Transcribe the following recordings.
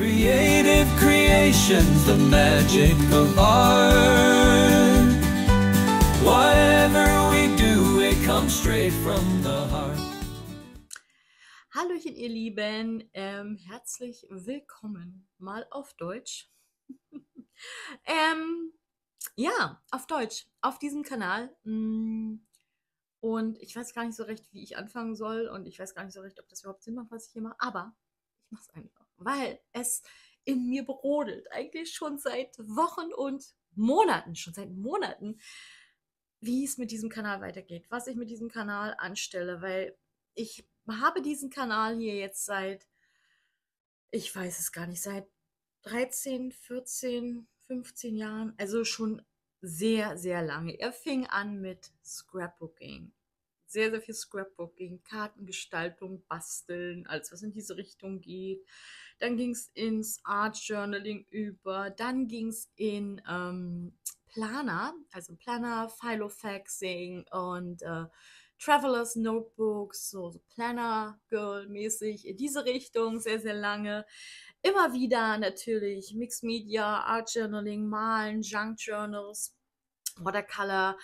Creative creations, the magic of art. Whatever we do, it comes straight from the heart. Hallöchen, ihr Lieben, herzlich willkommen mal auf Deutsch. Ja, auf Deutsch, auf diesem Kanal. Und ich weiß gar nicht so recht, wie ich anfangen soll. Und ich weiß gar nicht so recht, ob das überhaupt Sinn macht, was ich hier mache. Aber ich mache es einfach, weil es in mir brodelt. Eigentlich schon seit Wochen und Monaten, wie es mit diesem Kanal weitergeht, was ich mit diesem Kanal anstelle. Weil ich habe diesen Kanal hier jetzt ich weiß es gar nicht, seit 13, 14, 15 Jahren, also schon sehr, sehr lange. Er fing an mit Scrapbooking. Sehr, sehr viel Scrapbooking, Kartengestaltung, Basteln, alles, was in diese Richtung geht. Dann ging es ins Art Journaling über. Dann ging es in Planer, also Planner, Filofaxing und Travelers Notebooks, so Planner Girl mäßig in diese Richtung, sehr, sehr lange. Immer wieder natürlich Mixed Media, Art Journaling, Malen, Junk Journals, Watercolor.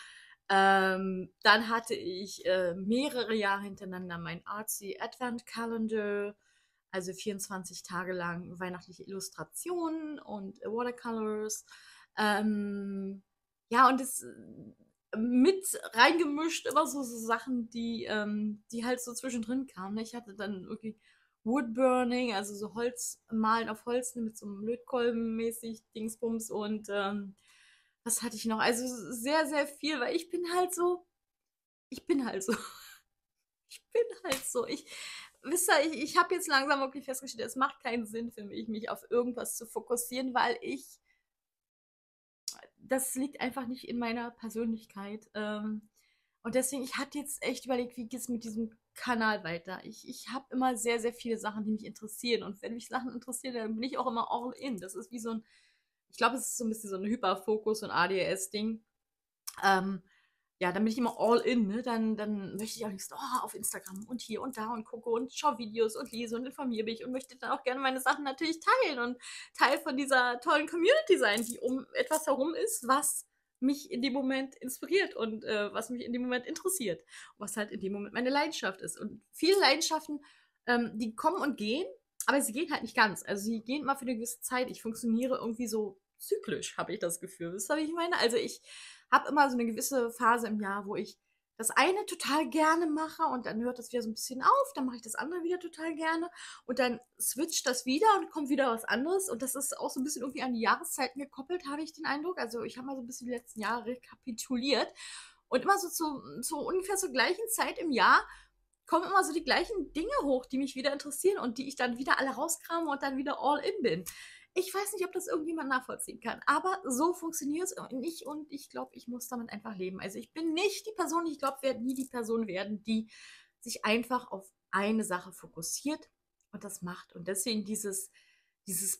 Dann hatte ich mehrere Jahre hintereinander mein Artsy Advent Calendar, also 24 Tage lang weihnachtliche Illustrationen und Watercolors. Ja, und das mit reingemischt immer so Sachen, die halt so zwischendrin kamen. Ich hatte dann irgendwie Woodburning, also so Holz, Malen auf Holz mit so einem Lötkolben mäßig Dingsbums und was hatte ich noch? Also sehr, sehr viel, weil ich bin halt so, ich bin halt so, ich bin halt so. Wisst ihr, ich habe jetzt langsam wirklich festgestellt, es macht keinen Sinn für mich auf irgendwas zu fokussieren, weil das liegt einfach nicht in meiner Persönlichkeit. Und deswegen, ich hatte jetzt echt überlegt, wie geht es mit diesem Kanal weiter. Ich habe immer sehr, sehr viele Sachen, die mich interessieren. Und wenn mich Sachen interessieren, dann bin ich auch immer all in. Das ist wie so ein, ich glaube, es ist so ein bisschen so ein Hyperfokus, so ein ADHS-Ding. Ähm, ja, dann bin ich immer all in, ne? Dann möchte ich auch nicht so, oh, auf Instagram und hier und da und gucke und schaue Videos und lese und informiere mich und möchte dann auch gerne meine Sachen natürlich teilen und Teil von dieser tollen Community sein, die um etwas herum ist, was mich in dem Moment inspiriert und was mich in dem Moment interessiert, was halt in dem Moment meine Leidenschaft ist. Und viele Leidenschaften, die kommen und gehen, aber sie gehen halt nicht ganz. Also sie gehen immer für eine gewisse Zeit. Ich funktioniere irgendwie so zyklisch, habe ich das Gefühl. Wisst ihr, wie ich meine? Also ich habe immer so eine gewisse Phase im Jahr, wo ich das eine total gerne mache und dann hört das wieder so ein bisschen auf, dann mache ich das andere wieder total gerne und dann switcht das wieder und kommt wieder was anderes und das ist auch so ein bisschen irgendwie an die Jahreszeiten gekoppelt, habe ich den Eindruck. Also ich habe mal so ein bisschen die letzten Jahre rekapituliert und immer so zu ungefähr zur gleichen Zeit im Jahr kommen immer so die gleichen Dinge hoch, die mich wieder interessieren und die ich dann wieder alle rauskrame und dann wieder all in bin. Ich weiß nicht, ob das irgendjemand nachvollziehen kann, aber so funktioniert es nicht und ich glaube, ich muss damit einfach leben. Also ich bin nicht die Person, ich glaube, werde nie die Person werden, die sich einfach auf eine Sache fokussiert und das macht. Und deswegen dieses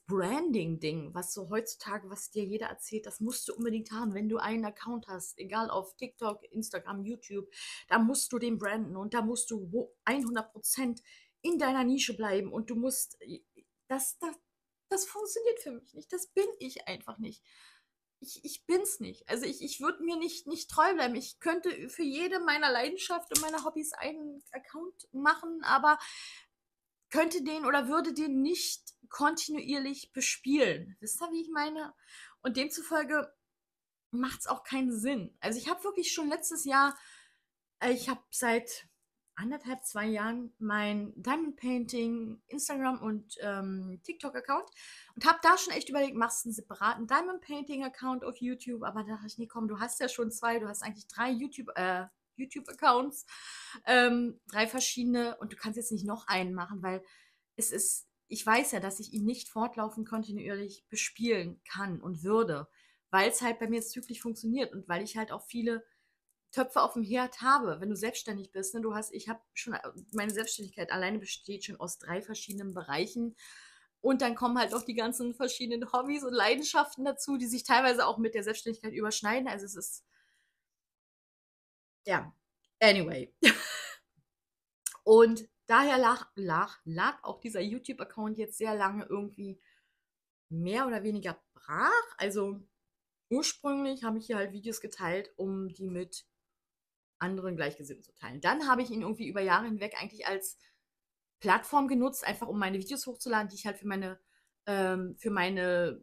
Branding-Ding, was so heutzutage, was dir jeder erzählt, das musst du unbedingt haben, wenn du einen Account hast, egal auf TikTok, Instagram, YouTube, da musst du den branden und da musst du 100% in deiner Nische bleiben und du musst, das funktioniert für mich nicht, das bin ich einfach nicht. Ich bin's nicht. Also ich würde mir nicht treu bleiben. Ich könnte für jede meiner Leidenschaft und meiner Hobbys einen Account machen, aber könnte den oder würde den nicht kontinuierlich bespielen. Wisst ihr, wie ich meine? Und demzufolge macht es auch keinen Sinn. Also ich habe wirklich schon letztes Jahr, ich habe seit anderthalb, 2 Jahren mein Diamond Painting Instagram und TikTok-Account und habe da schon echt überlegt, machst du einen separaten Diamond Painting-Account auf YouTube, aber da dachte ich, nee, komm, du hast ja schon zwei, du hast eigentlich drei YouTube-Accounts, 3 verschiedene und du kannst jetzt nicht noch einen machen, weil ich weiß ja, dass ich ihn nicht fortlaufend kontinuierlich bespielen kann und würde, weil es halt bei mir zyklisch funktioniert und weil ich halt auch viele Töpfe auf dem Herd habe. Wenn du selbstständig bist, ne, ich habe schon, meine Selbstständigkeit alleine besteht schon aus 3 verschiedenen Bereichen. Und dann kommen halt auch die ganzen verschiedenen Hobbys und Leidenschaften dazu, die sich teilweise auch mit der Selbstständigkeit überschneiden. Also es ist, ja, anyway. Und daher lag auch dieser YouTube-Account jetzt sehr lange irgendwie mehr oder weniger brach. Also ursprünglich habe ich hier halt Videos geteilt, um die mit anderen Gleichgesinnten zu teilen. Dann habe ich ihn irgendwie über Jahre hinweg eigentlich als Plattform genutzt, einfach um meine Videos hochzuladen, die ich halt für meine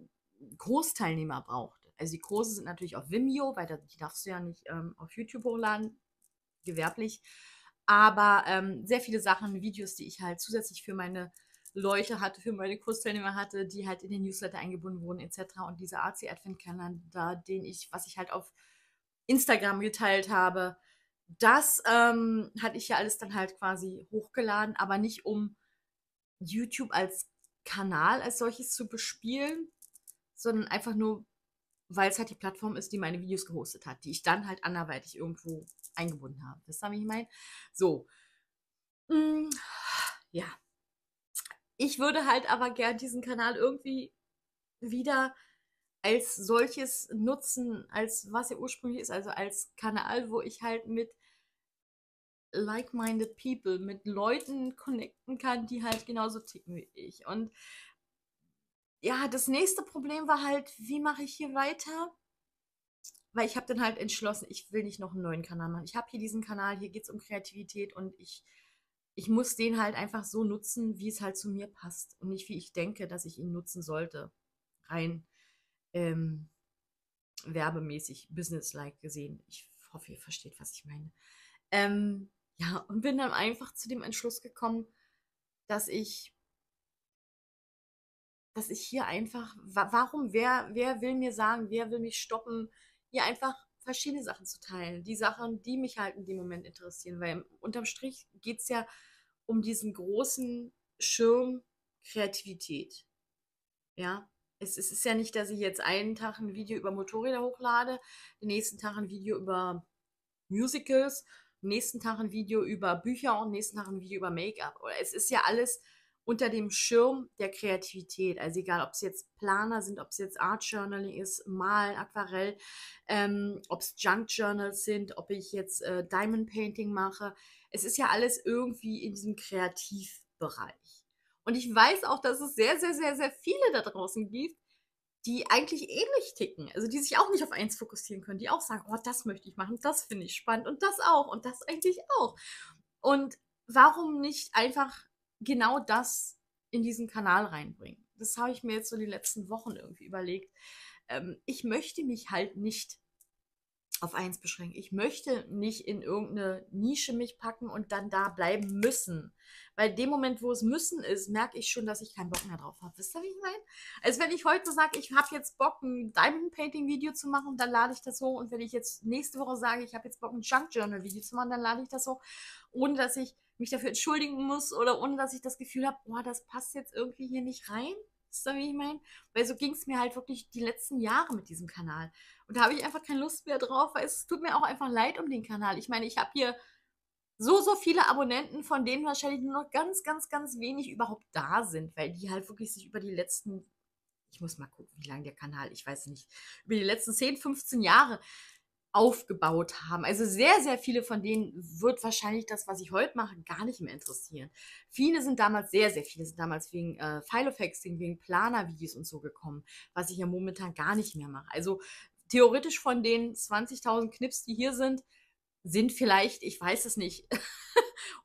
Kursteilnehmer brauchte. Also die Kurse sind natürlich auf Vimeo, weil die darfst du ja nicht auf YouTube hochladen, gewerblich. Aber sehr viele Sachen, Videos, die ich halt zusätzlich für meine Leute hatte, für meine Kursteilnehmer hatte, die halt in den Newsletter eingebunden wurden, etc. Und dieser AC Advent-Kalender, was ich halt auf Instagram geteilt habe, das hatte ich ja alles dann halt quasi hochgeladen, aber nicht um YouTube als Kanal als solches zu bespielen, sondern einfach nur, weil es halt die Plattform ist, die meine Videos gehostet hat, die ich dann halt anderweitig irgendwo eingebunden habe. Wisst ihr, wie ich meine? So. Mm, ja. Ich würde halt aber gern diesen Kanal irgendwie wieder als solches nutzen, als was er ursprünglich ist, also als Kanal, wo ich halt mit like-minded people, mit Leuten connecten kann, die halt genauso ticken wie ich. Und ja, das nächste Problem war halt, wie mache ich hier weiter? Weil ich habe dann halt entschlossen, ich will nicht noch einen neuen Kanal machen. Ich habe hier diesen Kanal, hier geht es um Kreativität und ich muss den halt einfach so nutzen, wie es halt zu mir passt und nicht, wie ich denke, dass ich ihn nutzen sollte. Rein ähm, werbemäßig, businesslike gesehen. Ich hoffe, ihr versteht, was ich meine. Ja, und bin dann einfach zu dem Entschluss gekommen, dass ich, dass ich hier einfach, wer will mir sagen, wer will mich stoppen, hier einfach verschiedene Sachen zu teilen. Die Sachen, die mich halt in dem Moment interessieren, weil unterm Strich geht es ja um diesen großen Schirm Kreativität. Ja, es ist ja nicht, dass ich jetzt einen Tag ein Video über Motorräder hochlade, den nächsten Tag ein Video über Musicals, am nächsten Tag ein Video über Bücher und am nächsten Tag ein Video über Make-up. Oder es ist ja alles unter dem Schirm der Kreativität. Also egal, ob es jetzt Planer sind, ob es jetzt Art Journaling ist, Malen, Aquarell, ob es Junk Journals sind, ob ich jetzt Diamond Painting mache. Es ist ja alles irgendwie in diesem Kreativbereich. Und ich weiß auch, dass es sehr, sehr, sehr, sehr viele da draußen gibt, die eigentlich ähnlich ticken, also die sich auch nicht auf eins fokussieren können, die auch sagen, oh, das möchte ich machen, das finde ich spannend und das auch und das eigentlich auch. Und warum nicht einfach genau das in diesen Kanal reinbringen? Das habe ich mir jetzt so die letzten Wochen irgendwie überlegt. Ich möchte mich halt nicht auf eins beschränken. Ich möchte nicht in irgendeine Nische mich packen und dann da bleiben müssen. Weil in dem Moment, wo es müssen ist, merke ich schon, dass ich keinen Bock mehr drauf habe. Wisst ihr, wie ich meine? Also wenn ich heute sage, ich habe jetzt Bock, ein Diamond Painting Video zu machen, dann lade ich das hoch. Und wenn ich jetzt nächste Woche sage, ich habe jetzt Bock, ein Junk Journal Video zu machen, dann lade ich das hoch, ohne dass ich mich dafür entschuldigen muss oder ohne dass ich das Gefühl habe, boah, das passt jetzt irgendwie hier nicht rein. Wisst ihr, wie ich meine? Weil so ging es mir halt wirklich die letzten Jahre mit diesem Kanal. Und da habe ich einfach keine Lust mehr drauf, weil es tut mir auch einfach leid um den Kanal. Ich meine, ich habe hier so viele Abonnenten, von denen wahrscheinlich nur noch ganz, ganz, ganz wenig überhaupt da sind, weil die halt wirklich sich über die letzten, ich muss mal gucken, wie lange der Kanal, ich weiß nicht, über die letzten 10, 15 Jahre aufgebaut haben. Also sehr, sehr viele von denen wird wahrscheinlich das, was ich heute mache, gar nicht mehr interessieren. Sehr, sehr viele sind damals wegen Filofaxing, wegen Planer-Videos und so gekommen, was ich ja momentan gar nicht mehr mache. Also theoretisch von den 20.000 Knips, die hier sind vielleicht, ich weiß es nicht,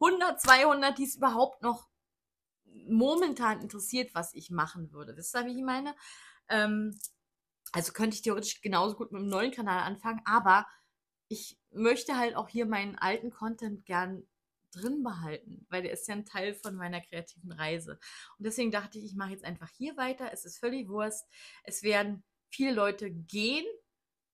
100, 200, die es überhaupt noch momentan interessiert, was ich machen würde. Wisst ihr, wie ich meine? Also könnte ich theoretisch genauso gut mit einem neuen Kanal anfangen, aber ich möchte halt auch hier meinen alten Content gern drin behalten, weil der ist ja ein Teil von meiner kreativen Reise. Und deswegen dachte ich, ich mache jetzt einfach hier weiter. Es ist völlig Wurst. Es werden viele Leute gehen.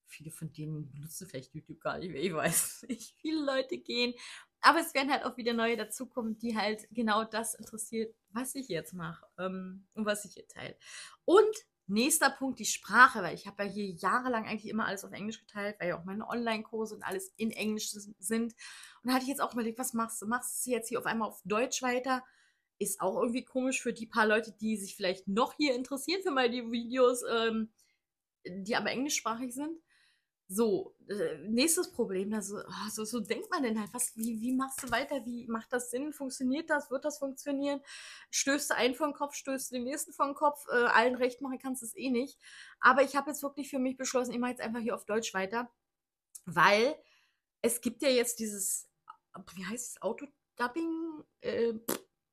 Viele von denen benutzen vielleicht YouTube gar nicht mehr, ich weiß nicht. Viele Leute gehen. Aber es werden halt auch wieder neue dazukommen, die halt genau das interessiert, was ich jetzt mache und was ich hier teile. Und nächster Punkt, die Sprache, weil ich habe ja hier jahrelang eigentlich immer alles auf Englisch geteilt, weil ja auch meine Online-Kurse und alles in Englisch sind. Und da hatte ich jetzt auch überlegt, was machst du? Machst du jetzt hier auf einmal auf Deutsch weiter? Ist auch irgendwie komisch für die paar Leute, die sich vielleicht noch hier interessieren für meine Videos, die aber englischsprachig sind. So, nächstes Problem, also, so denkt man denn halt, wie machst du weiter? Wie macht das Sinn? Funktioniert das? Wird das funktionieren? Stößt du einen vor den Kopf, stößt du den nächsten vor den Kopf, allen recht machen kannst du es eh nicht. Aber ich habe jetzt wirklich für mich beschlossen, ich mache jetzt einfach hier auf Deutsch weiter, weil es gibt ja jetzt dieses, wie heißt es, Autodubbing?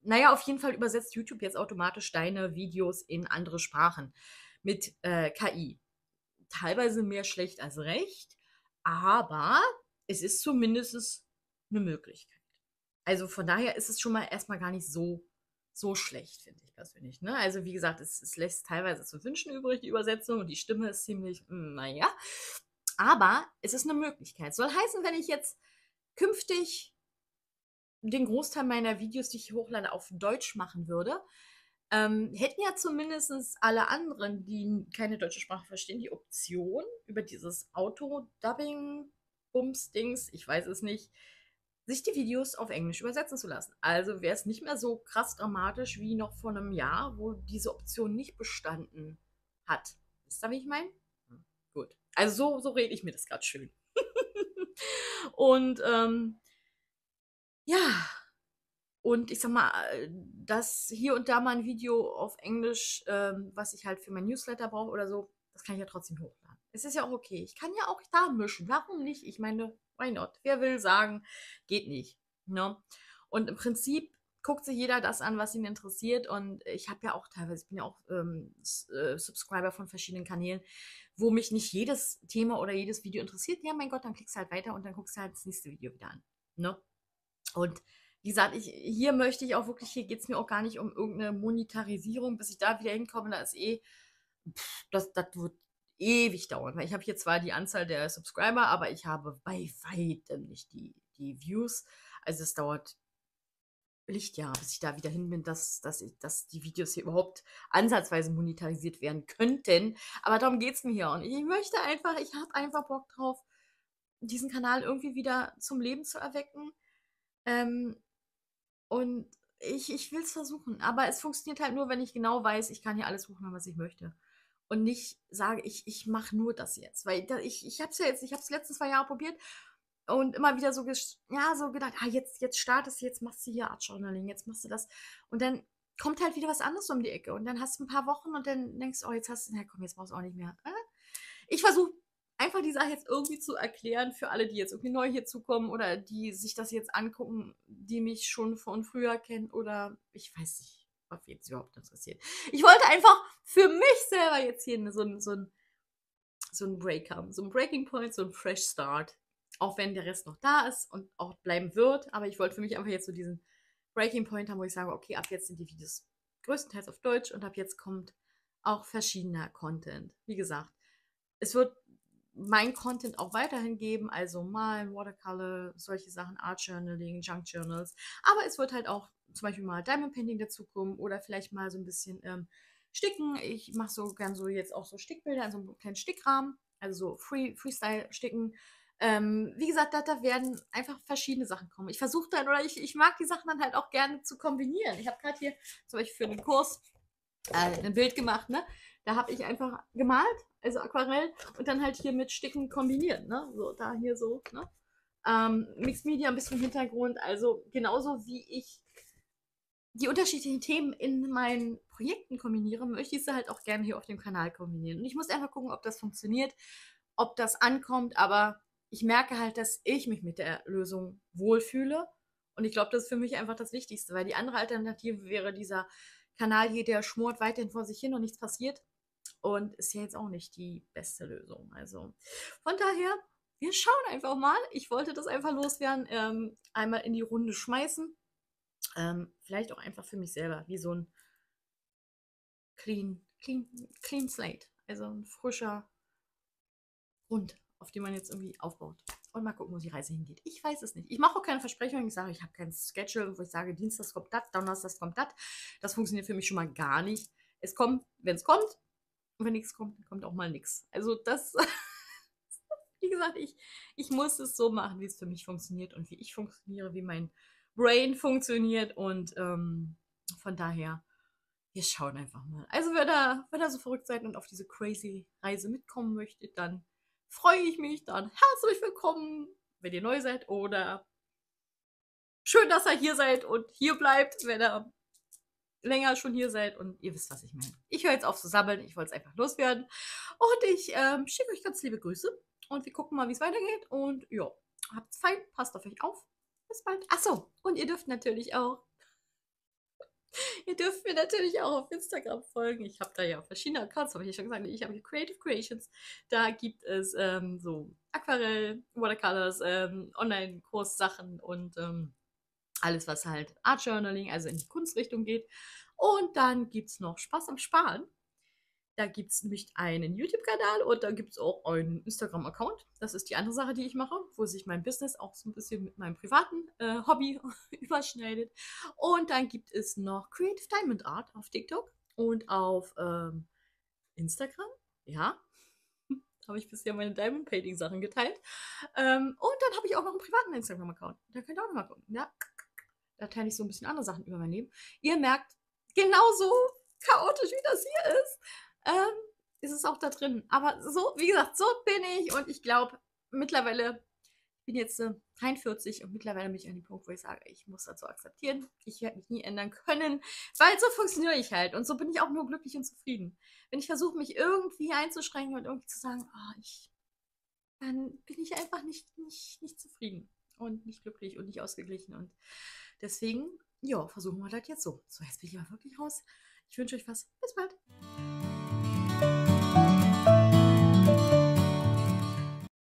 Naja, auf jeden Fall übersetzt YouTube jetzt automatisch deine Videos in andere Sprachen mit KI. Teilweise mehr schlecht als recht, aber es ist zumindest eine Möglichkeit. Also von daher ist es schon mal erstmal gar nicht so schlecht, finde ich persönlich. Ne? Also wie gesagt, es lässt teilweise zu wünschen übrig, die Übersetzung, und die Stimme ist ziemlich, naja. Aber es ist eine Möglichkeit. Soll heißen, wenn ich jetzt künftig den Großteil meiner Videos, die ich hochlade, auf Deutsch machen würde, hätten ja zumindest alle anderen, die keine deutsche Sprache verstehen, die Option, über dieses Auto-Dubbing, Bums-Dings, ich weiß es nicht, sich die Videos auf Englisch übersetzen zu lassen. Also wäre es nicht mehr so krass dramatisch wie noch vor einem Jahr, wo diese Option nicht bestanden hat. Wisst ihr, wie ich meine? Gut. Also so rede ich mir das gerade schön. Und ja, und ich sag mal, dass hier und da mal ein Video auf Englisch, was ich halt für mein Newsletter brauche oder so, das kann ich ja trotzdem hochladen. Es ist ja auch okay. Ich kann ja auch da mischen. Warum nicht? Ich meine, why not? Wer will sagen, geht nicht. Ne? Und im Prinzip guckt sich jeder das an, was ihn interessiert. Und ich habe ja auch teilweise, ich bin ja auch Subscriber von verschiedenen Kanälen, wo mich nicht jedes Thema oder jedes Video interessiert. Ja, mein Gott, dann klickst du halt weiter und dann guckst du halt das nächste Video wieder an. Ne? Und wie gesagt, hier möchte ich auch wirklich, hier geht es mir auch gar nicht um irgendeine Monetarisierung, bis ich da wieder hinkomme, da ist das wird ewig dauern, weil ich habe hier zwar die Anzahl der Subscriber, aber ich habe bei weitem nicht die Views. Also es dauert Lichtjahre, bis ich da wieder hin bin, dass die Videos hier überhaupt ansatzweise monetarisiert werden könnten. Aber darum geht es mir hier auch nicht. Ich habe einfach Bock drauf, diesen Kanal irgendwie wieder zum Leben zu erwecken. Ähm, Und ich will es versuchen, aber es funktioniert halt nur, wenn ich genau weiß, ich kann hier alles hochladen, was ich möchte. Und nicht sage, ich mache nur das jetzt. Weil ich habe es ja jetzt, ich habe es die letzten 2 Jahre probiert und immer wieder so, ja, so gedacht, jetzt startest du, jetzt machst du hier Art Journaling, jetzt machst du das. Und dann kommt halt wieder was anderes um die Ecke. Und dann hast du ein paar Wochen und dann denkst du, oh, jetzt hast du, na komm, jetzt brauchst du auch nicht mehr. Ich versuche einfach die Sache jetzt irgendwie zu erklären für alle, die jetzt irgendwie neu hierzukommen oder die sich das jetzt angucken, die mich schon von früher kennen oder ich weiß nicht, ob jetzt überhaupt interessiert. Ich wollte einfach für mich selber jetzt hier so ein Break haben, so ein Breaking Point, so ein Fresh Start. Auch wenn der Rest noch da ist und auch bleiben wird, aber ich wollte für mich einfach jetzt so diesen Breaking Point haben, wo ich sage, okay, ab jetzt sind die Videos größtenteils auf Deutsch und ab jetzt kommt auch verschiedener Content. Wie gesagt, es wird mein Content auch weiterhin geben, also Malen, Watercolor, solche Sachen, Art Journaling, Junk Journals. Aber es wird halt auch zum Beispiel mal Diamond Painting dazukommen oder vielleicht mal so ein bisschen Sticken. Ich mache so gern so jetzt auch so Stickbilder in so einem kleinen Stickrahmen, also so Freestyle-Sticken. Wie gesagt, da werden einfach verschiedene Sachen kommen. Ich versuche dann, oder ich mag die Sachen dann halt auch gerne zu kombinieren. Ich habe gerade hier zum Beispiel für den Kurs ein Bild gemacht, ne? Da habe ich einfach gemalt, also Aquarell, und dann halt hier mit Sticken kombiniert, ne? So, da hier so, ne? Mixed Media ein bisschen im Hintergrund, also genauso wie ich die unterschiedlichen Themen in meinen Projekten kombiniere, möchte ich sie halt auch gerne hier auf dem Kanal kombinieren. Und ich muss einfach gucken, ob das funktioniert, ob das ankommt, aber ich merke halt, dass ich mich mit der Lösung wohlfühle. Und ich glaube, das ist für mich einfach das Wichtigste, weil die andere Alternative wäre dieser Kanal hier, der schmort weiterhin vor sich hin und nichts passiert. Und ist ja jetzt auch nicht die beste Lösung. Also von daher, wir schauen einfach mal. Ich wollte das einfach loswerden, einmal in die Runde schmeißen. Vielleicht auch einfach für mich selber, wie so ein clean Slate. Also ein frischer Grund, auf den man jetzt irgendwie aufbaut. Und mal gucken, wo die Reise hingeht. Ich weiß es nicht. Ich mache auch keine Versprechungen. Ich sage, ich habe kein Schedule, wo ich sage, Dienstag kommt das, Donnerstag kommt das. Das funktioniert für mich schon mal gar nicht. Es kommt, wenn es kommt. Und wenn nichts kommt, dann kommt auch mal nichts. Also das, wie gesagt, ich muss es so machen, wie es für mich funktioniert und wie ich funktioniere, wie mein Brain funktioniert. Und von daher, wir schauen einfach mal. Also wer da so verrückt seid und auf diese crazy Reise mitkommen möchtet, dann freue ich mich dann. Herzlich willkommen, wenn ihr neu seid, oder schön, dass ihr hier seid und hier bleibt, wenn ihr länger schon hier seid, und ihr wisst, was ich meine. Ich höre jetzt auf zu sabbeln, ich wollte es einfach loswerden. Und ich schicke euch ganz liebe Grüße und wir gucken mal, wie es weitergeht. Und ja, habt's fein, passt auf euch auf. Bis bald. Achso, und ihr dürft mir natürlich auch auf Instagram folgen. Ich habe da ja verschiedene Accounts, habe ich ja schon gesagt. Ich habe hier Creative Creations. Da gibt es so Aquarell, Watercolors, Online-Kurs-Sachen und alles, was halt Art Journaling, also in die Kunstrichtung geht. Und dann gibt es noch Spaß am Sparen. Da gibt es nämlich einen YouTube-Kanal und da gibt es auch einen Instagram-Account. Das ist die andere Sache, die ich mache, wo sich mein Business auch so ein bisschen mit meinem privaten Hobby überschneidet. Und dann gibt es noch Creative Diamond Art auf TikTok und auf Instagram. Ja, habe ich bisher meine Diamond Painting Sachen geteilt. Und dann habe ich auch noch einen privaten Instagram-Account. Da könnt ihr auch noch mal gucken. Ja, da teile ich so ein bisschen andere Sachen über mein Leben. Ihr merkt, genauso chaotisch wie das hier ist es auch da drin. Aber so, wie gesagt, so bin ich, und ich glaube, mittlerweile, ich bin jetzt 43 und mittlerweile bin ich an dem Punkt, wo ich sage, ich muss das so akzeptieren. Ich werde mich nie ändern können, weil so funktioniere ich halt, und so bin ich auch nur glücklich und zufrieden. Wenn ich versuche, mich irgendwie einzuschränken und irgendwie zu sagen, dann bin ich einfach nicht zufrieden und nicht glücklich und nicht ausgeglichen, und deswegen, ja, versuchen wir das jetzt so. So, jetzt bin ich aber wirklich raus. Ich wünsche euch was. Bis bald.